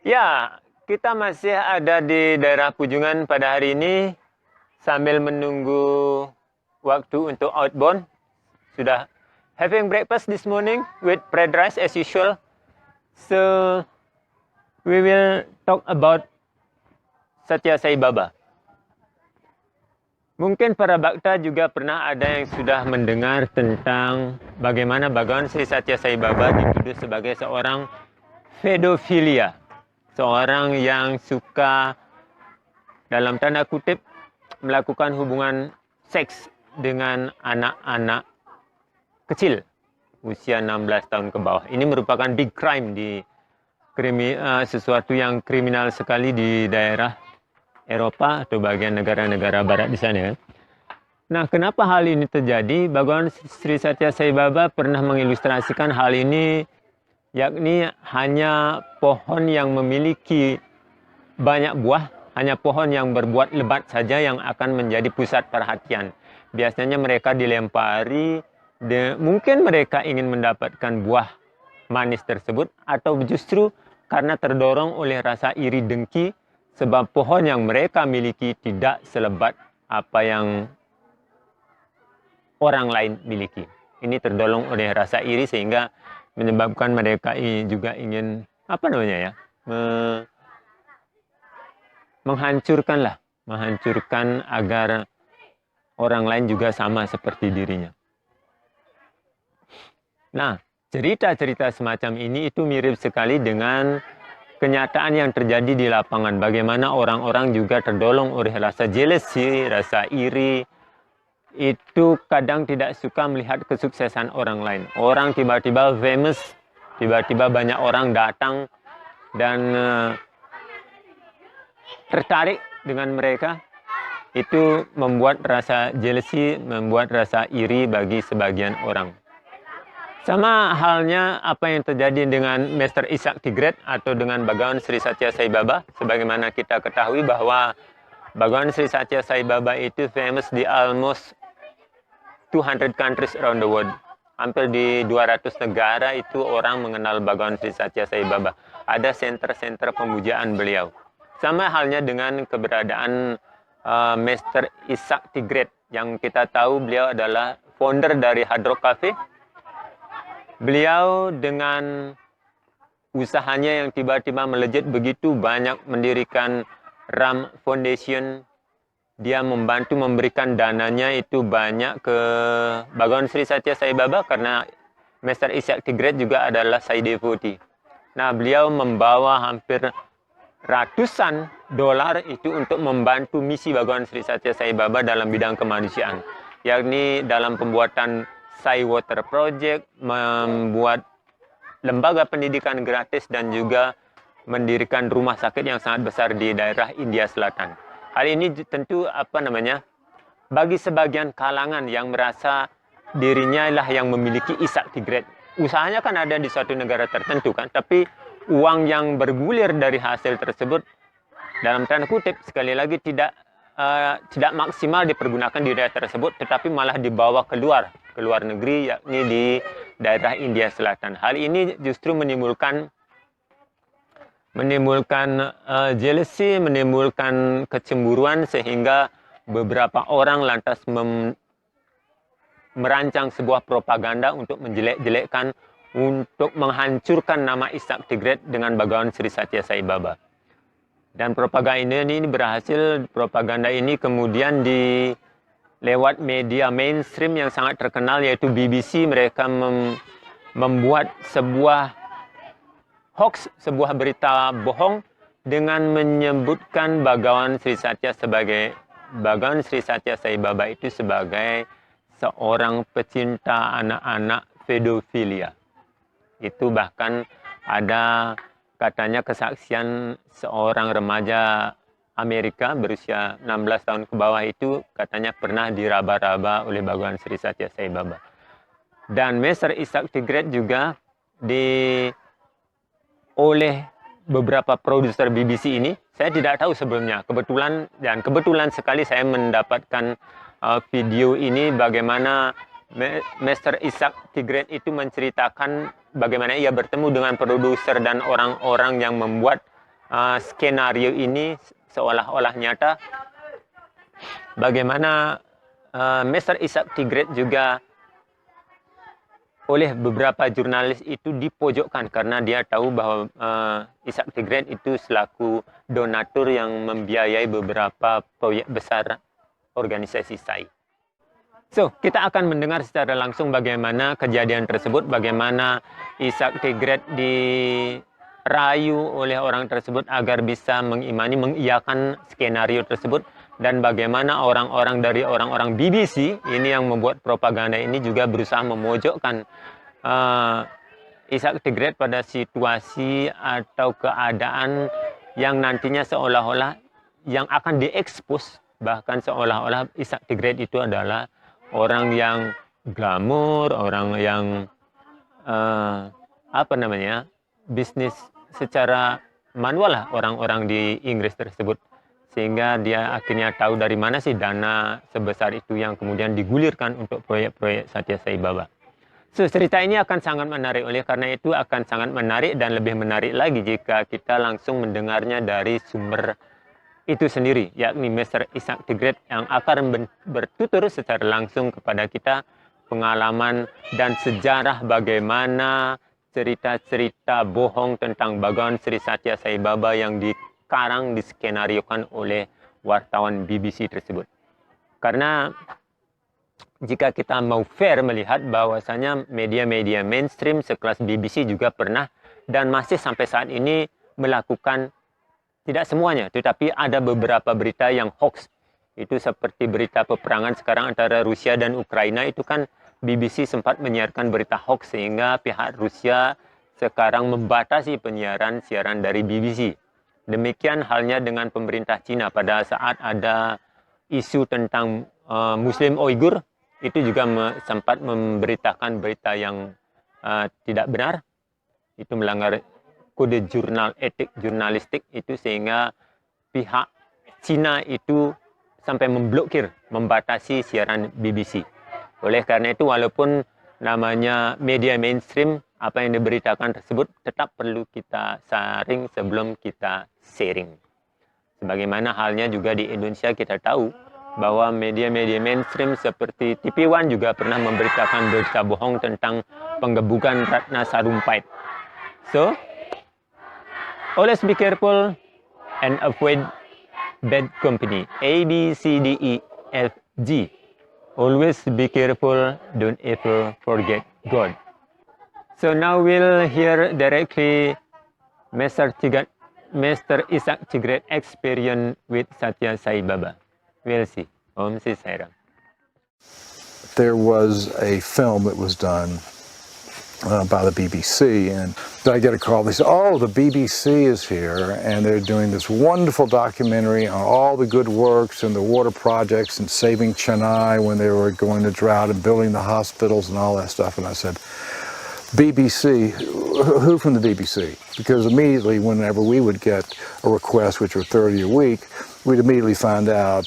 Ya, kita masih ada di daerah Pujungan pada hari ini sambil menunggu waktu untuk outbound. Sudah having breakfast this morning with fried rice as usual. So we will talk about Sathya Sai Baba. Mungkin para Fakta juga pernah ada yang sudah mendengar tentang bagaimana Sri Sathya Sai Baba dituduh sebagai seorang Phedofilia. Seorang yang suka, dalam tanda kutip, melakukan hubungan seks dengan anak-anak kecil usia 16 tahun ke bawah. Ini merupakan big crime sesuatu yang kriminal sekali di daerah Eropa atau bagian negara-negara barat di sana. Nah, kenapa hal ini terjadi? Sri Sathya Sai Baba pernah mengilustrasikan hal ini, yakni hanya pohon yang memiliki banyak buah, hanya pohon yang berbuat lebat saja yang akan menjadi pusat perhatian. Biasanya mereka dilempari, mungkin mereka ingin mendapatkan buah manis tersebut, atau justru karena terdorong oleh rasa iri dengki, sebab pohon yang mereka miliki tidak selebat apa yang orang lain miliki. Ini terdorong oleh rasa iri sehingga menyebabkan mereka juga ingin menghancurkan agar orang lain juga sama seperti dirinya. Nah, cerita-cerita semacam ini itu mirip sekali dengan kenyataan yang terjadi di lapangan. Bagaimana orang-orang juga terdorong oleh rasa jealousy, rasa iri, itu kadang tidak suka melihat kesuksesan orang lain. Orang tiba-tiba famous, tiba-tiba banyak orang datang dan tertarik dengan mereka. Itu membuat rasa jealousy, membuat rasa iri bagi sebagian orang. Sama halnya apa yang terjadi dengan Mr Isact Tigret atau dengan Sri Sathya Sai Baba. Sebagaimana kita ketahui bahwa Sri Sathya Sai Baba itu famous di almost 200 countries around the world. Hampir di 200 negara itu orang mengenal Sri Sathya Sai Baba. Ada center-center pemujaan beliau. Sama halnya dengan keberadaan Mr Isact Tigret, yang kita tahu beliau adalah founder dari Hard Rock Cafe. Beliau dengan usahanya yang tiba-tiba melejit begitu banyak, mendirikan Ram Foundation. Dia membantu memberikan dananya itu banyak ke Sri Sathya Sai Baba karena Mr Isact Tigret juga adalah Sai devotee. Nah, beliau membawa hampir ratusan dolar itu untuk membantu misi Sri Sathya Sai Baba dalam bidang kemanusiaan, yakni dalam pembuatan Sai Water Project, membuat lembaga pendidikan gratis, dan juga mendirikan rumah sakit yang sangat besar di daerah India Selatan. Hal ini tentu bagi sebagian kalangan yang merasa dirinya lah yang memiliki Isact Tigret. Usahanya kan ada di suatu negara tertentu kan, tapi uang yang bergulir dari hasil tersebut dalam tanda kutip sekali lagi tidak maksimal dipergunakan di daerah tersebut, tetapi malah dibawa ke luar negeri, yakni di daerah India Selatan. Hal ini justru menimbulkan jealousy, menimbulkan kecemburuan, sehingga beberapa orang lantas merancang sebuah propaganda untuk menjelek-jelekkan, untuk menghancurkan nama Isact Tigret dengan Sri Sathya Sai Baba. Dan propaganda ini berhasil. Propaganda ini kemudian lewat media mainstream yang sangat terkenal, yaitu BBC. Mereka membuat sebuah Hoaks, sebuah berita bohong dengan menyebutkan Sri Sathya Sai Baba itu sebagai seorang pecinta anak-anak Phedofilia. Itu bahkan ada katanya kesaksian seorang remaja Amerika berusia 16 tahun ke bawah itu katanya pernah diraba-raba oleh Sri Sathya Sai Baba. Dan Mr Issact Tigret juga oleh beberapa produser BBC ini, saya tidak tahu sebelumnya, kebetulan sekali saya mendapatkan video ini, bagaimana Mr Isact Tigret itu menceritakan bagaimana ia bertemu dengan produser dan orang-orang yang membuat skenario ini seolah-olah nyata, bagaimana Mr Isact Tigret juga oleh beberapa jurnalis itu dipojokkan karena dia tahu bahwa Isact Tigret itu selaku donatur yang membiayai beberapa proyek besar organisasi SAI. So, kita akan mendengar secara langsung bagaimana kejadian tersebut, bagaimana Isact Tigret dirayu oleh orang tersebut agar bisa mengimani, mengiyakan skenario tersebut, dan bagaimana orang-orang dari orang-orang BBC ini yang membuat propaganda ini juga berusaha memojokkan Isact Tigret pada situasi atau keadaan yang nantinya seolah-olah yang akan diekspos, bahkan seolah-olah Isact Tigret itu adalah orang yang glamor, orang yang bisnis secara manual lah orang-orang di Inggris tersebut, sehingga dia akhirnya tahu dari mana sih dana sebesar itu yang kemudian digulirkan untuk proyek-proyek Sathya Sai Baba. So, cerita ini akan sangat menarik, oleh karena itu akan sangat menarik dan lebih menarik lagi jika kita langsung mendengarnya dari sumber itu sendiri, yakni Mr Isact Tigret yang akan bertutur secara langsung kepada kita pengalaman dan sejarah bagaimana cerita-cerita bohong tentang Bhagwan Sri Sathya Sai Baba yang dikarang, diskenariokan oleh wartawan BBC tersebut. Karena jika kita mau fair melihat bahwasanya media-media mainstream sekelas BBC juga pernah dan masih sampai saat ini melakukan, tidak semuanya, tetapi ada beberapa berita yang hoax. Itu seperti berita peperangan sekarang antara Rusia dan Ukraina, itu kan BBC sempat menyiarkan berita hoax sehingga pihak Rusia sekarang membatasi penyiaran siaran dari BBC. Demikian halnya dengan pemerintah Cina pada saat ada isu tentang Muslim Uighur, itu juga sempat memberitakan berita yang tidak benar. Itu melanggar kode jurnal etik jurnalistik itu, sehingga pihak Cina itu sampai memblokir, membatasi siaran BBC. Oleh karena itu, walaupun namanya media mainstream, apa yang diberitakan tersebut tetap perlu kita saring sebelum kita sharing. Sebagaimana halnya juga di Indonesia, kita tahu bahwa media-media mainstream seperti TV One juga pernah memberitakan berita bohong tentang penggebukan Ratna Sarumpait. So, always be careful and avoid bad company. A, B, C, D, E, F, G. Always be careful, don't ever forget God. So now we'll hear directly Mr Isact Tigret experience with Sathya Sai Baba. We'll see. Om Sri Sai Ram. There was a film that was done by the BBC, and I get a call. They said, "Oh, the BBC is here, and they're doing this wonderful documentary on all the good works and the water projects and saving Chennai when they were going to drought and building the hospitals and all that stuff." And I said, "BBC? Who from the BBC?" Because immediately, whenever we would get a request, which were 30 a week, we'd immediately find out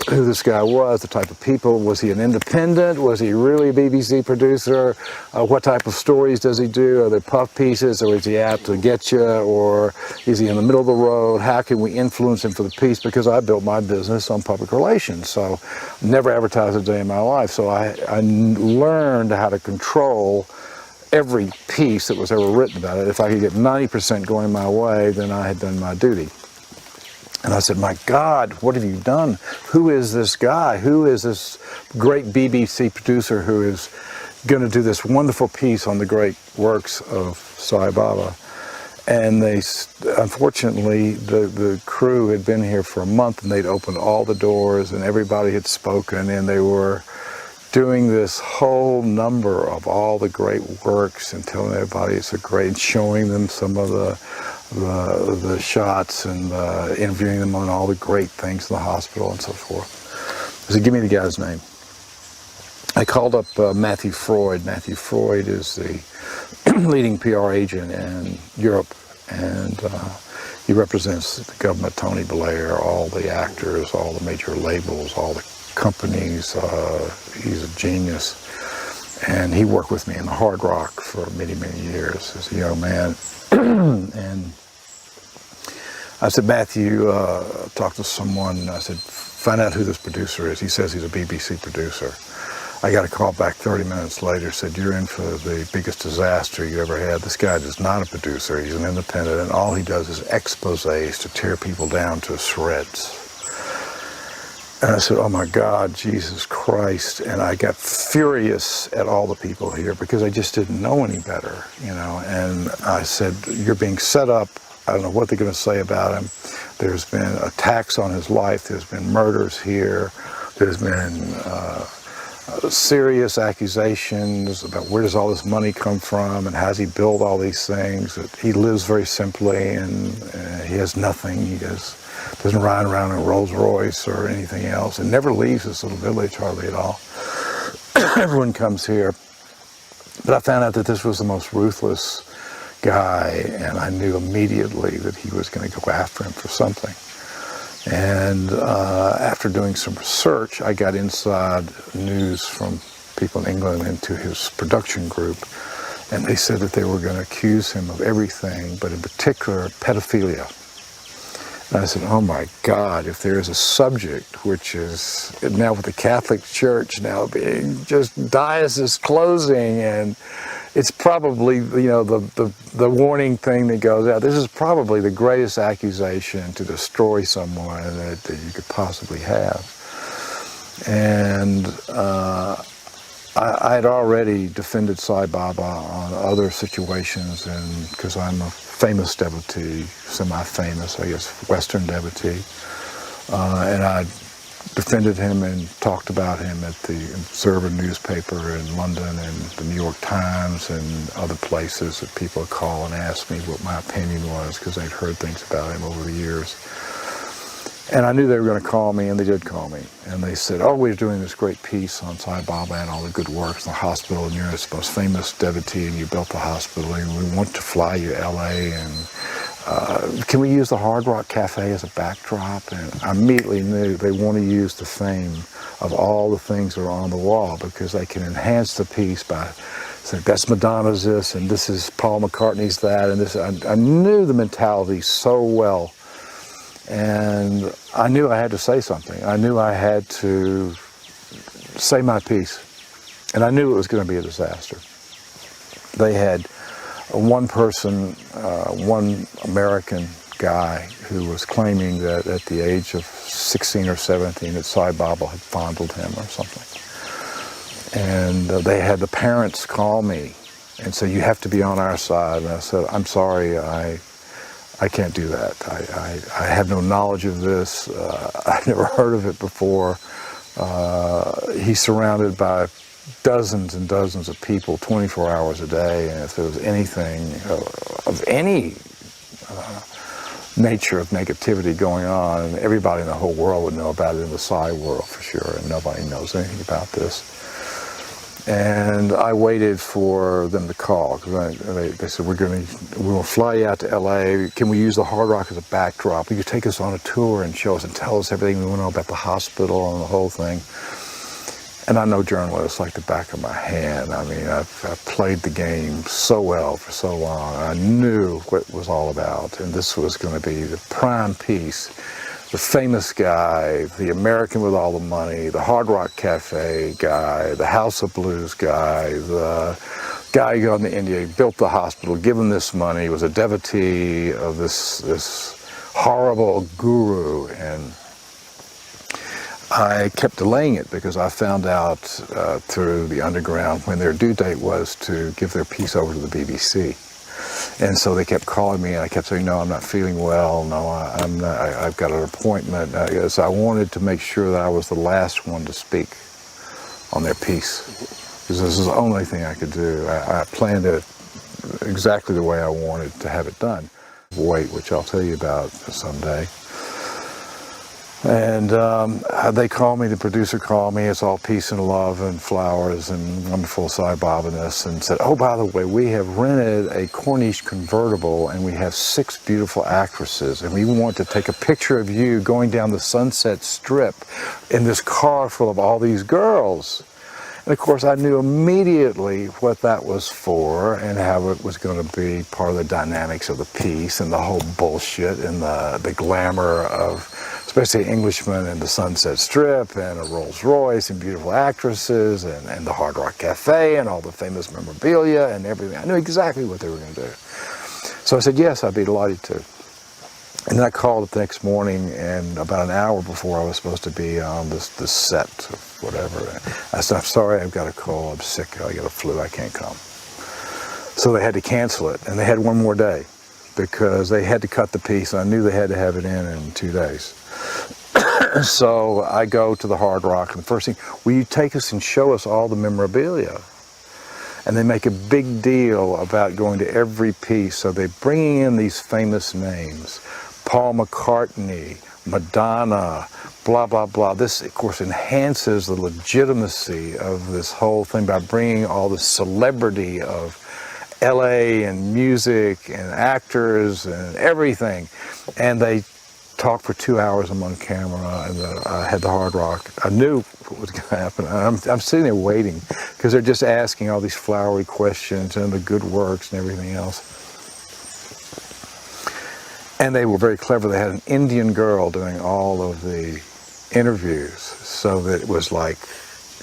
who this guy was, the type of people. Was he an independent? Was he really a BBC producer? What type of stories does he do? Are they puff pieces, or is he out to get you, or is he in the middle of the road? How can we influence him for the piece? Because I built my business on public relations, so never advertised a day in my life. So I learned how to control every piece that was ever written about it. If I could get 90% going my way, then I had done my duty. And I said, "My God, what have you done? Who is this guy? Who is this great BBC producer who is going to do this wonderful piece on the great works of Sai Baba?" And they, unfortunately, the crew had been here for a month, and they'd opened all the doors, and everybody had spoken, and they were doing this whole number of all the great works and telling everybody it's a great, and showing them some of the shots and interviewing them on all the great things in the hospital and so forth. I said, "Give me the guy's name." I called up Matthew Freud. Matthew Freud is the leading PR agent in Europe, and he represents the government, Tony Blair, all the actors, all the major labels, all the companies. He's a genius, and he worked with me in the Hard Rock for many, many years as a young man. And I said, Matthew, talk to someone. I said, find out who this producer is. He says he's a BBC producer. I got a call back 30 minutes later, said, you're in for the biggest disaster you ever had. This guy is not a producer. He's an independent, and all he does is exposés to tear people down to shreds. And I said, oh my God, Jesus Christ. And I got furious at all the people here because I just didn't know any better, you know. And I said, you're being set up. I don't know what they're going to say about him. There's been attacks on his life. There's been murders here. There's been serious accusations about where does all this money come from and how does he build all these things. He lives very simply and he has nothing. He doesn't ride around in a Rolls Royce or anything else, and never leaves this little village hardly at all. Everyone comes here. But I found out that this was the most ruthless guy, and I knew immediately that he was going to go after him for something. And after doing some research, I got inside news from people in England into his production group, and they said that they were going to accuse him of everything, but in particular pedophilia. And I said, oh my God, if there is a subject which is now with the Catholic Church now being just diocese closing, and it's probably, you know, the warning thing that goes out, this is probably the greatest accusation to destroy someone that you could possibly have. And I had already defended Sai Baba on other situations, and because I'm a famous devotee, semi-famous, I guess, Western devotee, and I defended him and talked about him at the Observer newspaper in London and the New York Times and other places that people would call and ask me what my opinion was because they'd heard things about him over the years. And I knew they were going to call me, and they did call me. And they said, oh, we're doing this great piece on Sai Baba and all the good works in the hospital, and you're his most famous devotee, and you built the hospital, and we want to fly you to L.A., and can we use the Hard Rock Cafe as a backdrop? And I immediately knew they want to use the fame of all the things that are on the wall because they can enhance the piece by saying, that's Madonna's this, and this is Paul McCartney's that, and this. I knew the mentality so well. And I knew I had to say something. I knew I had to say my piece. And I knew it was going to be a disaster. They had one person, one American guy who was claiming that at the age of 16 or 17 that Sai Baba had fondled him or something. And they had the parents call me and say, you have to be on our side. And I said, I'm sorry, I can't do that. I have no knowledge of this. I've never heard of it before. He's surrounded by dozens and dozens of people 24 hours a day, and if there was anything of any nature of negativity going on, everybody in the whole world would know about it in the Sai world for sure, and nobody knows anything about this. And I waited for them to call because they said, we'll fly you out to L.A. Can we use the Hard Rock as a backdrop? Will you take us on a tour and show us and tell us everything we want to know about the hospital and the whole thing? And I know journalists like the back of my hand. I mean, I've played the game so well for so long. I knew what it was all about, and this was going to be the prime piece. The famous guy, the American with all the money, the Hard Rock Cafe guy, the House of Blues guy, the guy who got into India, built the hospital, gave him this money, was a devotee of this horrible guru. And I kept delaying it because I found out through the underground when their due date was to give their piece over to the BBC. And so they kept calling me, and I kept saying, no, I'm not feeling well, no, I'm not, I've got an appointment. So I wanted to make sure that I was the last one to speak on their piece, because this is the only thing I could do. I planned it exactly the way I wanted to have it done. Wait, which I'll tell you about someday. And they called me, the producer called me, it's all peace and love and flowers and wonderful Sai Baba-ness, and said, oh, by the way, we have rented a Corniche convertible and we have 6 beautiful actresses, and we want to take a picture of you going down the Sunset Strip in this car full of all these girls. And of course, I knew immediately what that was for and how it was going to be part of the dynamics of the piece and the whole bullshit and the glamour of, especially Englishmen and the Sunset Strip and a Rolls Royce and beautiful actresses and the Hard Rock Cafe and all the famous memorabilia and everything. I knew exactly what they were going to do. So I said, yes, I'd be delighted to. And then I called the next morning, and about an hour before I was supposed to be on this set of whatever, I said, I'm sorry, I've got a cold, I'm sick, I got a flu, I can't come. So they had to cancel it, and they had one more day because they had to cut the piece, and I knew they had to have it in 2 days. So I go to the Hard Rock, and the first thing, will you take us and show us all the memorabilia? And they make a big deal about going to every piece, so they're bringing in these famous names. Paul McCartney, Madonna, blah, blah, blah. This, of course, enhances the legitimacy of this whole thing by bringing all the celebrity of LA and music and actors and everything. And they talk for 2 hours. I'm on camera, and I had the Hard Rock. I knew what was going to happen. I'm sitting there waiting because they're just asking all these flowery questions and the good works and everything else. And they were very clever. They had an Indian girl doing all of the interviews, so that it was like,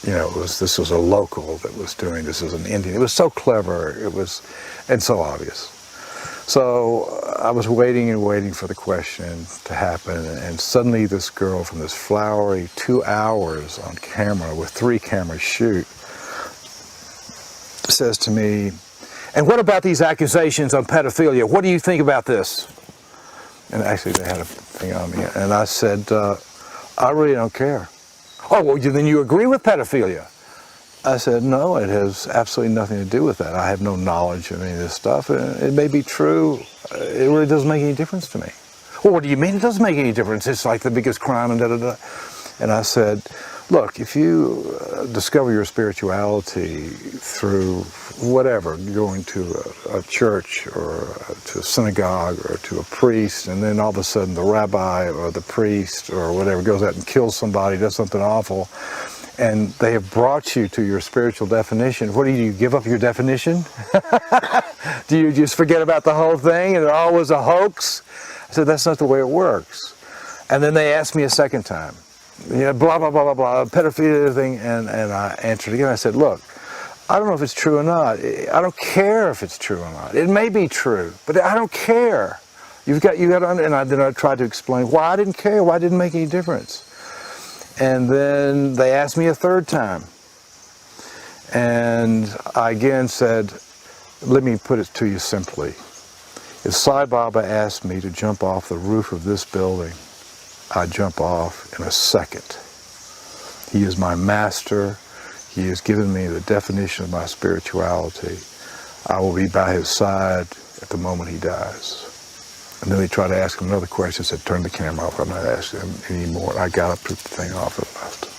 you know, this was a local that was doing this as an Indian. It was so clever, and so obvious. So I was waiting and waiting for the question to happen, and suddenly this girl from this flowery 2 hours on camera with 3 cameras shoot says to me, and what about these accusations on pedophilia? What do you think about this? And actually they had a thing on me, and I said, I really don't care. Oh, well, then you agree with pedophilia? I said, no, it has absolutely nothing to do with that. I have no knowledge of any of this stuff. It may be true. It really doesn't make any difference to me. Well, what do you mean it doesn't make any difference? It's like the biggest crime and da-da-da. And I said, look, if you discover your spirituality through whatever, going to a church or to a synagogue or to a priest, and then all of a sudden the rabbi or the priest or whatever goes out and kills somebody, does something awful, and they have brought you to your spiritual definition, what do? You give up your definition? Do you just forget about the whole thing and it all was a hoax? I said, that's not the way it works. And then they asked me a second time, you know, blah, blah, blah, blah, blah, pedophilia thing, and I answered again. I said, look, I don't know if it's true or not. I don't care if it's true or not. It may be true, but I don't care. You got to, and then I tried to explain why I didn't care, why it didn't make any difference. And then they asked me a third time. And I again said, let me put it to you simply. If Sai Baba asked me to jump off the roof of this building, I'd jump off in a second. He is my master. He has given me the definition of my spirituality. I will be by his side at the moment he dies. And then they tried to ask him another question. I said, turn the camera off. I'm not asking him anymore. I got up, took the thing off, and left.